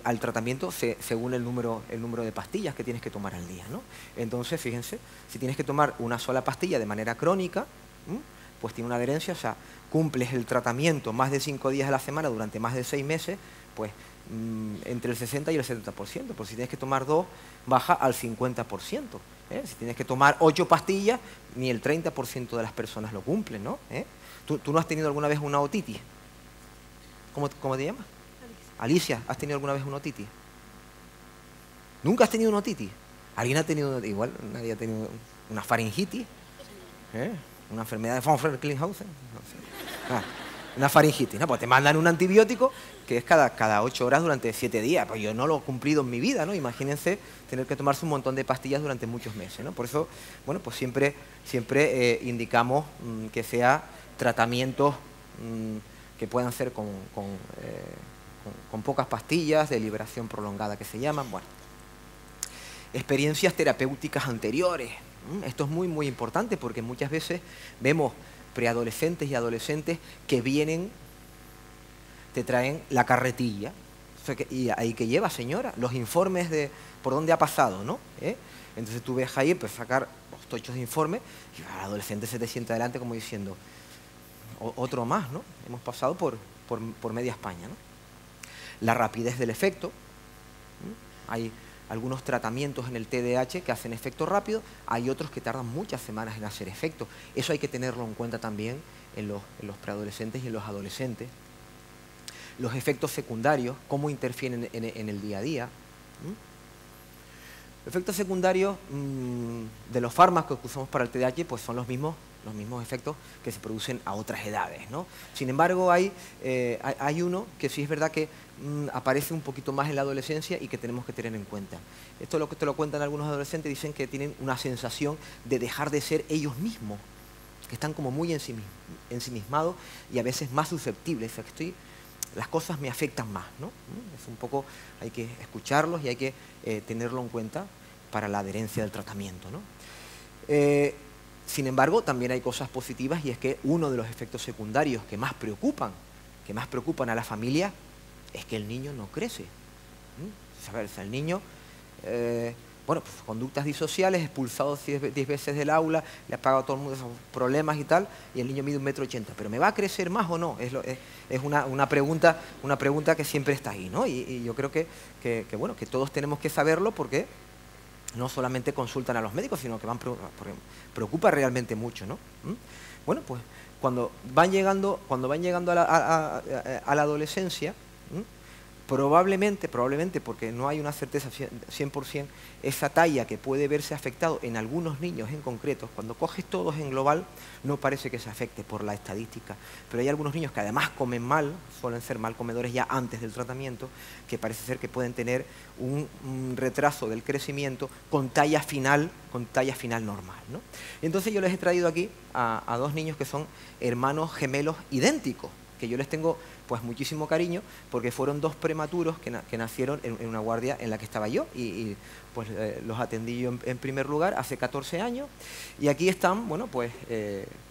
al tratamiento según el número de pastillas que tienes que tomar al día, ¿no? Entonces, fíjense, si tienes que tomar una sola pastilla de manera crónica, pues tiene una adherencia, o sea, cumples el tratamiento más de 5 días a la semana durante más de 6 meses, pues entre el 60 y el 70%. Pero si tienes que tomar 2, baja al 50%. Si tienes que tomar 8 pastillas, ni el 30% de las personas lo cumplen, ¿no? ¿Tú no has tenido alguna vez una otitis? ¿Cómo te llamas? Alicia, ¿has tenido alguna vez una otitis? ¿Nunca has tenido una otitis? ¿Alguien ha tenido, igual nadie ha tenido una faringitis? ¿Una enfermedad de von Recklinghausen? No sé. Una faringitis, ¿no? Pues te mandan un antibiótico que es cada 8 horas durante 7 días. Pues yo no lo he cumplido en mi vida, ¿no? Imagínense tener que tomarse un montón de pastillas durante muchos meses, ¿no? Por eso, bueno, pues siempre indicamos que sea tratamientos que puedan ser con pocas pastillas, de liberación prolongada que se llaman. Bueno, experiencias terapéuticas anteriores. Esto es muy, muy importante porque muchas veces vemos preadolescentes y adolescentes que vienen, te traen la carretilla. O sea, y ahí que lleva, señora, los informes de por dónde ha pasado, ¿no? Entonces tú ves ahí, pues sacar los tochos de informes y el adolescente se te sienta adelante como diciendo, otro más, ¿no? Hemos pasado por media España, ¿no? La rapidez del efecto. Hay algunos tratamientos en el TDAH que hacen efecto rápido, hay otros que tardan muchas semanas en hacer efecto. Eso hay que tenerlo en cuenta también en los preadolescentes y en los adolescentes. Los efectos secundarios, cómo interfieren en el día a día. Efectos secundarios de los fármacos que usamos para el TDAH pues son los mismos efectos que se producen a otras edades, ¿no? Sin embargo, hay uno que sí es verdad que aparece un poquito más en la adolescencia y que tenemos que tener en cuenta. Esto es lo que te lo cuentan algunos adolescentes, dicen que tienen una sensación de dejar de ser ellos mismos, que están como muy ensimismados y a veces más susceptibles. O sea, que las cosas me afectan más, ¿no? Es un poco, hay que escucharlos y hay que tenerlo en cuenta para la adherencia del tratamiento, ¿no? Sin embargo, también hay cosas positivas y es que uno de los efectos secundarios que más preocupan a la familia es que el niño no crece. ¿Sabes? O sea, el niño, bueno, pues, conductas disociales, expulsado 10 veces del aula, le ha pagado a todo el mundo esos problemas y tal, y el niño mide 1,80 m. ¿Pero me va a crecer más o no? Es una pregunta que siempre está ahí, ¿no? Y yo creo que bueno, que todos tenemos que saberlo porque no solamente consultan a los médicos, sino que preocupa realmente mucho, ¿no? Bueno, pues cuando van llegando a la adolescencia, probablemente, porque no hay una certeza 100%, esa talla que puede verse afectado en algunos niños en concreto, cuando coges todos en global, no parece que se afecte por la estadística, pero hay algunos niños que además comen mal, suelen ser mal comedores ya antes del tratamiento, que parece ser que pueden tener un retraso del crecimiento con talla final normal, ¿no? Y entonces yo les he traído aquí a 2 niños que son hermanos gemelos idénticos, que yo les tengo pues muchísimo cariño porque fueron 2 prematuros que nacieron en una guardia en la que estaba yo y pues los atendí yo en primer lugar hace 14 años y aquí están, bueno, pues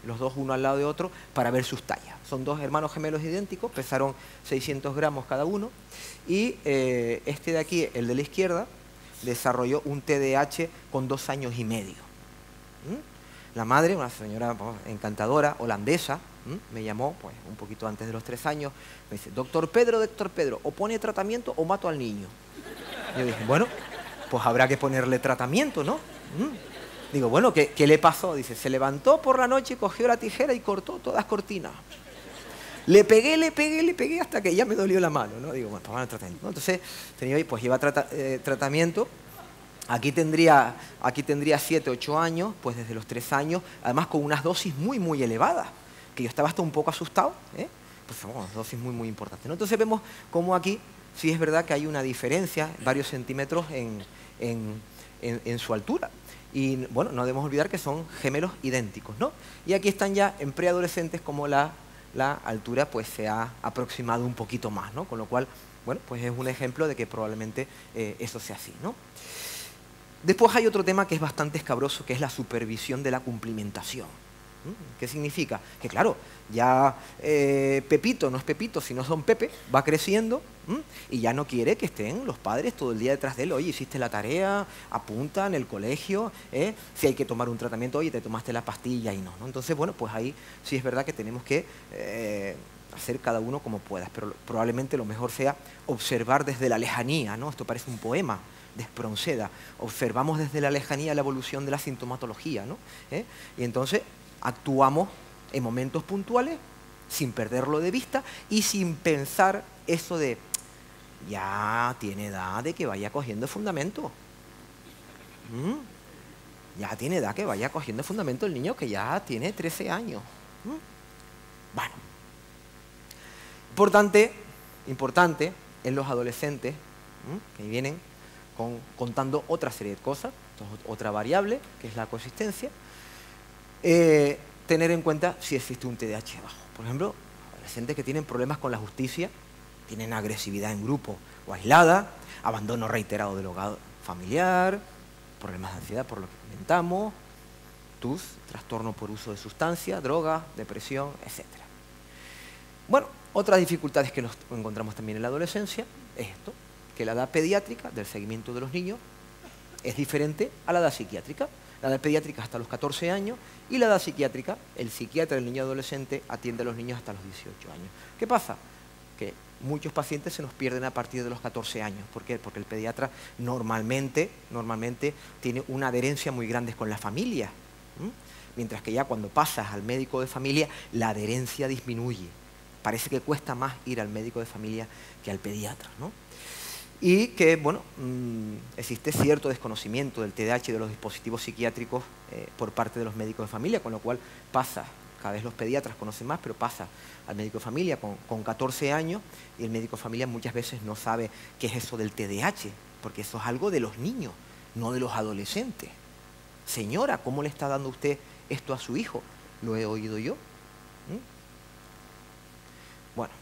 los 2 uno al lado de otro para ver sus tallas. Son 2 hermanos gemelos idénticos, pesaron 600 gramos cada uno y este de aquí, el de la izquierda, desarrolló un TDAH con 2 años y medio. La madre, una señora encantadora, holandesa, me llamó pues un poquito antes de los 3 años, me dice, doctor Pedro, o pone tratamiento o mato al niño. Yo dije, bueno, pues habrá que ponerle tratamiento, ¿no? Digo, bueno, ¿qué le pasó? Dice, se levantó por la noche, cogió la tijera y cortó todas las cortinas. Le pegué hasta que ya me dolió la mano, ¿no? Digo, bueno, pues vamos al tratamiento, ¿no? Entonces, pues lleva tratamiento. Aquí tendría 7, 8 años, pues desde los 3 años, además con unas dosis muy, muy elevadas, que yo estaba hasta un poco asustado, pues bueno, dosis muy, muy importantes, ¿no? Entonces vemos cómo aquí sí es verdad que hay una diferencia, varios centímetros en su altura. Y bueno, no debemos olvidar que son gemelos idénticos, ¿no? Y aquí están ya en preadolescentes como la altura pues se ha aproximado un poquito más, ¿no? Con lo cual, bueno, pues es un ejemplo de que probablemente eso sea así, ¿no? Después hay otro tema que es bastante escabroso, que es la supervisión de la cumplimentación. ¿Qué significa? Que claro, ya Pepito no es Pepito, sino Don Pepe, va creciendo y ya no quiere que estén los padres todo el día detrás de él. Oye, hiciste la tarea, apunta en el colegio, si hay que tomar un tratamiento, oye, te tomaste la pastilla y no. Entonces, bueno, pues ahí sí es verdad que tenemos que hacer cada uno como pueda, pero probablemente lo mejor sea observar desde la lejanía, ¿no? Esto parece un poema de Espronceda. Observamos desde la lejanía la evolución de la sintomatología, ¿no? Y entonces actuamos en momentos puntuales sin perderlo de vista y sin pensar eso de ya tiene edad de que vaya cogiendo fundamento. Ya tiene edad que vaya cogiendo fundamento el niño que ya tiene 13 años. Bueno, importante en los adolescentes que vienen contando otra serie de cosas, otra variable, que es la coexistencia, tener en cuenta si existe un TDAH bajo. Por ejemplo, adolescentes que tienen problemas con la justicia, tienen agresividad en grupo o aislada, abandono reiterado del hogar familiar, problemas de ansiedad por lo que comentamos, TUS, trastorno por uso de sustancias, drogas, depresión, etc. Bueno, otras dificultades que nos encontramos también en la adolescencia es esto, que la edad pediátrica del seguimiento de los niños es diferente a la edad psiquiátrica. La edad pediátrica hasta los 14 años y la edad psiquiátrica, el psiquiatra del niño adolescente atiende a los niños hasta los 18 años. ¿Qué pasa? Que muchos pacientes se nos pierden a partir de los 14 años. ¿Por qué? Porque el pediatra normalmente tiene una adherencia muy grande con la familia. Mientras que ya cuando pasas al médico de familia, la adherencia disminuye. Parece que cuesta más ir al médico de familia que al pediatra, ¿no? Y que, bueno, existe cierto desconocimiento del TDAH y de los dispositivos psiquiátricos por parte de los médicos de familia, con lo cual pasa, cada vez los pediatras conocen más, pero pasa al médico de familia con 14 años y el médico de familia muchas veces no sabe qué es eso del TDAH, porque eso es algo de los niños, no de los adolescentes. Señora, ¿cómo le está dando usted esto a su hijo? ¿Lo he oído yo? Bueno,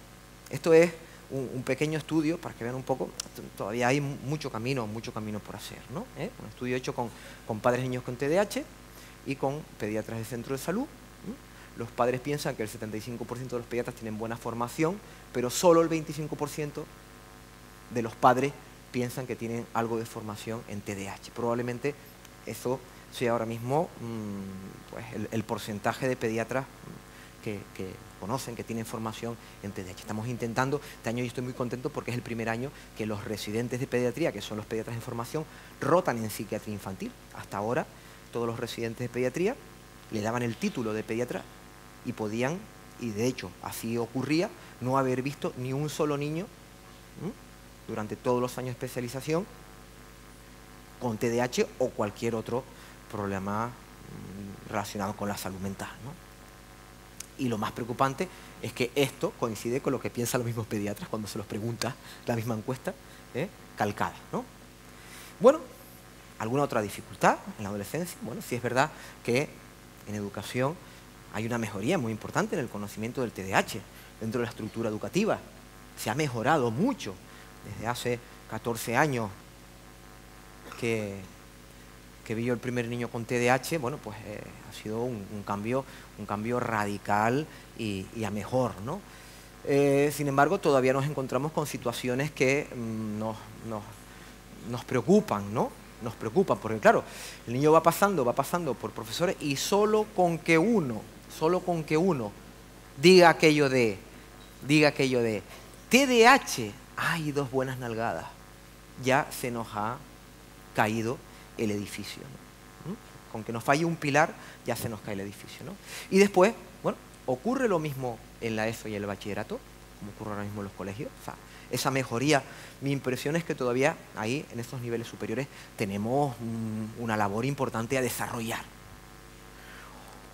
esto es un pequeño estudio para que vean un poco, todavía hay mucho camino por hacer, ¿no? Un estudio hecho con padres y niños con TDAH y con pediatras de centro de salud. Los padres piensan que el 75% de los pediatras tienen buena formación, pero solo el 25% de los padres piensan que tienen algo de formación en TDAH. Probablemente eso sea ahora mismo pues el porcentaje de pediatras que conocen, que tienen formación en TDAH. Estamos intentando, este año yo estoy muy contento porque es el primer año que los residentes de pediatría, que son los pediatras en formación, rotan en psiquiatría infantil. Hasta ahora todos los residentes de pediatría le daban el título de pediatra y podían, y de hecho así ocurría, no haber visto ni un solo niño durante todos los años de especialización con TDAH o cualquier otro problema relacionado con la salud mental, ¿no? Y lo más preocupante es que esto coincide con lo que piensan los mismos pediatras cuando se los pregunta la misma encuesta, calcada, ¿no? Bueno, ¿alguna otra dificultad en la adolescencia? Bueno, sí es verdad que en educación hay una mejoría muy importante en el conocimiento del TDAH dentro de la estructura educativa. Se ha mejorado mucho desde hace 14 años que vi yo el primer niño con TDAH. Bueno, pues ha sido un cambio radical y a mejor, ¿no? Sin embargo, todavía nos encontramos con situaciones que nos preocupan, ¿no? Nos preocupan, porque claro, el niño va pasando por profesores y solo con que uno diga aquello de TDAH, ¡ay, dos buenas nalgadas! Ya se nos ha caído el edificio, ¿no? Con que nos falle un pilar ya se nos cae el edificio, ¿no? Y después, bueno, ocurre lo mismo en la ESO y el bachillerato, como ocurre ahora mismo en los colegios. O sea, esa mejoría, mi impresión es que todavía ahí, en estos niveles superiores, tenemos una labor importante a desarrollar.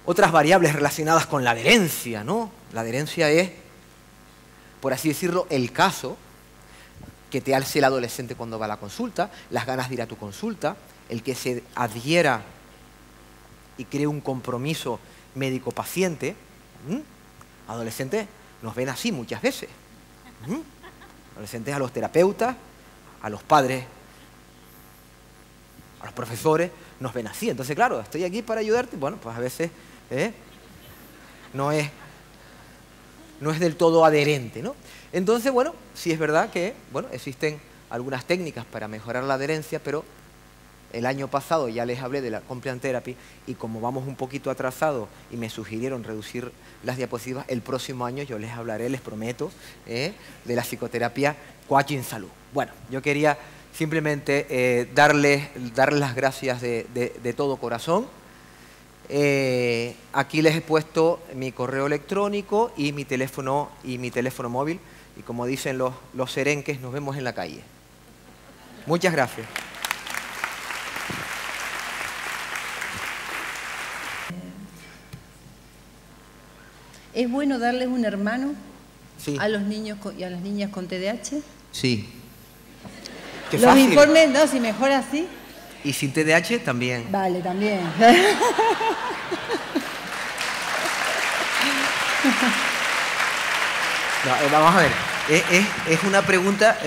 Otras variables relacionadas con la adherencia, ¿no? La adherencia es, por así decirlo, el caso que te hace el adolescente cuando va a la consulta, las ganas de ir a tu consulta, el que se adhiera y cree un compromiso médico-paciente. Adolescentes nos ven así muchas veces. Adolescentes a los terapeutas, a los padres, a los profesores, nos ven así. Entonces, claro, estoy aquí para ayudarte. Bueno, pues a veces no es del todo adherente, ¿no? Entonces, bueno, sí es verdad que, bueno, existen algunas técnicas para mejorar la adherencia, pero el año pasado ya les hablé de la Compliance Therapy y como vamos un poquito atrasados y me sugirieron reducir las diapositivas, el próximo año yo les hablaré, les prometo, de la psicoterapia Coaching Salud. Bueno, yo quería simplemente darles las gracias de todo corazón. Aquí les he puesto mi correo electrónico y mi teléfono móvil y como dicen los serenques, nos vemos en la calle. Muchas gracias. ¿Es bueno darles un hermano sí. a los niños y a las niñas con TDAH? Sí. Qué Los fácil. informes, no, si mejor así. Y sin TDAH también. Vale, también. No, vamos a ver, es una pregunta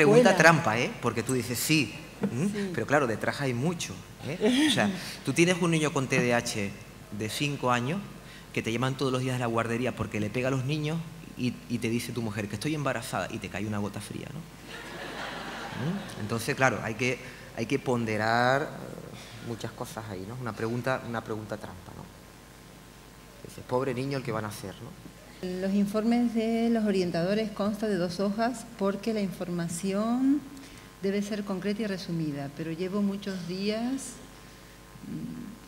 Buena. trampa, porque tú dices sí, sí, pero claro, detrás hay mucho. O sea, tú tienes un niño con TDAH de 5 años que te llaman todos los días de la guardería porque le pega a los niños y te dice tu mujer que estoy embarazada y te cae una gota fría, ¿no? Entonces, claro, hay que ponderar muchas cosas ahí, ¿no? Una pregunta trampa, ¿no? Dices, pobre niño el que van a hacer, ¿no? Los informes de los orientadores constan de 2 hojas porque la información debe ser concreta y resumida, pero llevo muchos días,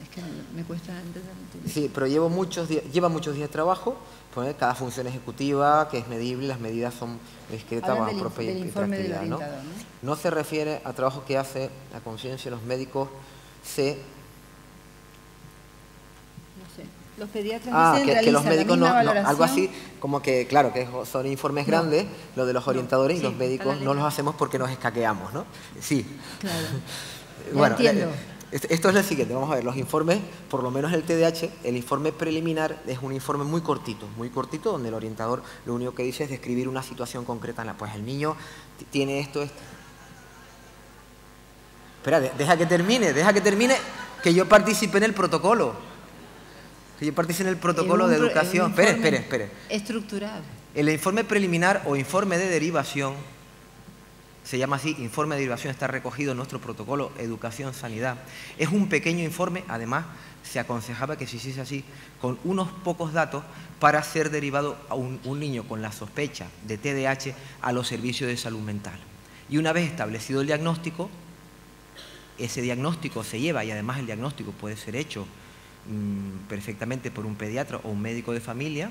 es que me cuesta entender. Sí, pero lleva muchos días de trabajo, pues cada función ejecutiva que es medible, las medidas son escritas bajo propia interactividad, ¿no? No se refiere a trabajo que hace la conciencia de los médicos, Los pediatras dicen que los médicos no, valoración. algo así como que, claro, que son informes grandes, lo de los orientadores, y los médicos no los hacemos porque nos escaqueamos, ¿no? Sí. Claro. Bueno, entiendo. Esto es lo siguiente, vamos a ver, los informes, por lo menos el TDAH, el informe preliminar es un informe muy cortito, donde el orientador lo único que dice es describir una situación concreta. Pues el niño tiene esto. Espera, deja que termine, que yo participe en el protocolo. Que yo participe en el protocolo de educación. Espere. Estructurado. El informe preliminar o informe de derivación, se llama así, informe de derivación, está recogido en nuestro protocolo Educación Sanidad. Es un pequeño informe, además se aconsejaba que se hiciese así, con unos pocos datos para ser derivado a un niño con la sospecha de TDAH a los servicios de salud mental. Y una vez establecido el diagnóstico, ese diagnóstico se lleva, y además el diagnóstico puede ser hecho perfectamente por un pediatra o un médico de familia,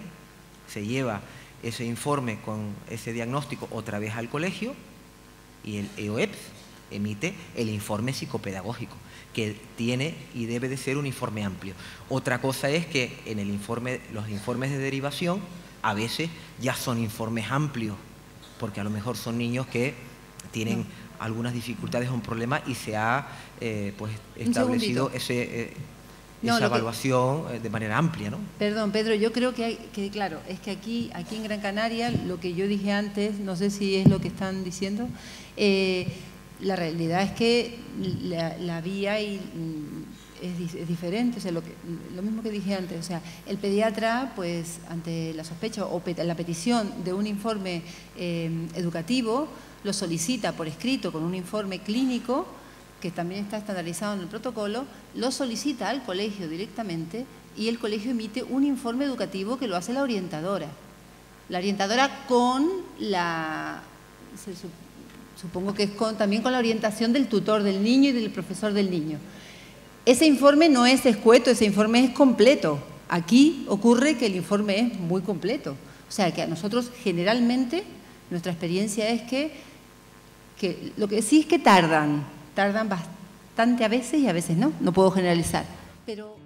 se lleva ese informe con ese diagnóstico otra vez al colegio y el EOEPS emite el informe psicopedagógico, que tiene y debe de ser un informe amplio. Otra cosa es que en los informes de derivación a veces ya son informes amplios, porque a lo mejor son niños que tienen algunas dificultades o un problema y se ha pues establecido esa evaluación de manera amplia, ¿no? Perdón, Pedro, yo creo claro, es que aquí en Gran Canaria, lo que yo dije antes, no sé si es lo que están diciendo, la realidad es que la vía es diferente, o sea, lo mismo que dije antes, o sea, el pediatra, pues, ante la sospecha o la petición de un informe educativo, lo solicita por escrito con un informe clínico, que también está estandarizado en el protocolo, lo solicita al colegio directamente y el colegio emite un informe educativo que lo hace la orientadora. La orientadora con supongo que es también con la orientación del tutor del niño y del profesor del niño. Ese informe no es escueto, ese informe es completo. Aquí ocurre que el informe es muy completo. O sea, que a nosotros generalmente nuestra experiencia es que lo que sí es que tardan bastante a veces y a veces no puedo generalizar. Pero